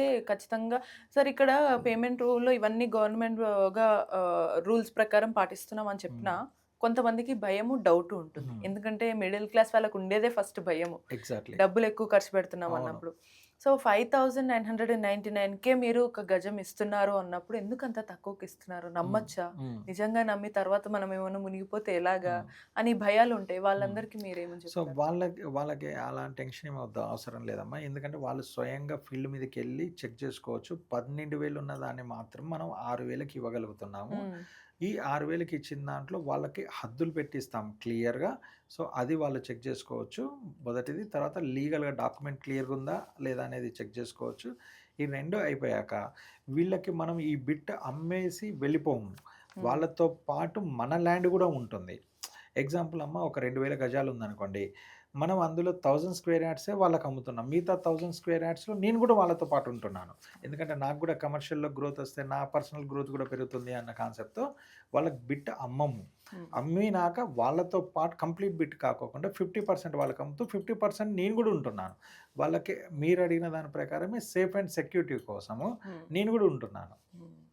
అంటే ఖచ్చితంగా సార్ ఇక్కడ పేమెంట్ రూల్‌లో ఇవన్నీ గవర్నమెంట్‌గా రూల్స్ ప్రకారం పాటిస్తున్నాం అని హ్మ్. చెప్పినా, కొంతమందికి భయము, డౌటు ఉంటుంది. హ్మ్. ఎందుకంటే మిడిల్ క్లాస్ వాళ్ళకి ఉండేదే ఫస్ట్ భయము. ఎగ్జాక్ట్‌లీ. డబ్బులెక్కువ ఖర్చు పెడుతున్నాం అవును. అన్నప్పుడు. సో, 5,999కే మీరు ఒక గజం ఇస్తున్నారు అన్నప్పుడు ఎందుకంత తక్కువకిస్తున్నారు? హ్మ్. నమ్మొచ్చా? హ్మ్. నిజంగా నమ్మి తర్వాత మనం ఏమన్నా మునిగిపోతే ఎలాగా? హ్మ్. అని భయాలుంటాయి. హ్మ్. వాళ్ళందరికీ మీరేమని సో, చెప్తారు? వాళ్ళకి అలాంటి టెన్షన్ ఏమి అవసరం లేదమ్మా. ఎందుకంటే వాళ్ళు స్వయంగా ఫీల్డ్ మీదకెళ్ళి చెక్ చేసుకోవచ్చు. 12,000 ఉన్న దాన్ని మాత్రం మనం 6,000కి ఇవ్వగలుగుతున్నాము. హ్మ్. ఈ 6,000కి ఇచ్చిన దాంట్లో వాళ్ళకి హద్దులు పెట్టిస్తాం క్లియర్‌గా. సో, అది వాళ్ళు చెక్ చేసుకోవచ్చు. మొదటిది. తర్వాత లీగల్‌గా డాక్యుమెంట్ క్లియర్‌గా ఉందా? లేదా? అనేది చెక్ చేసుకోవచ్చు. ఈ 2 అయిపోయాక వీళ్ళకి మనం ఈ బిట్ అమ్మేసి వెళ్ళిపోము. హ్మ్. వాళ్ళతో పాటు మన ల్యాండ్ గూడా ఉంటుంది. ఎగ్జాంపుల్ అమ్మ ఒక 2000 గజాలు ఉందనుకోండి. మనం అందులో 1000 స్క్వేర్ యార్డ్సే వాళ్ళకి అమ్ముతున్నాం. మిగతా 1000 స్క్వేర్ యార్డ్స్‌లో నేను గూడా వాళ్ళతో పాటు ఉంటున్నాను. ఎందుకంటే నాకు గూడా కమర్షియల్‌లో గ్రోత్ వస్తే నా పర్సనల్ గ్రోత్ గూడా పెరుగుతుంది అన్న కాన్సెప్ట్‌తో వాళ్ళకి బిట్ అమ్మము. హ్మ్. అమ్మినాక వాళ్ళతో పాటు కంప్లీట్ బిట్ కాకోకుండా 50% వాళ్ళకి అమ్ముతూ 50% నేను గూడా ఉంటున్నాను. వాళ్ళకి మీరడిగిన దాని ప్రకారమే సేఫ్ అండ్ సెక్యూరిటీ కోసము హ్మ్. నేను గూడా ఉంటున్నాను. హ్మ్.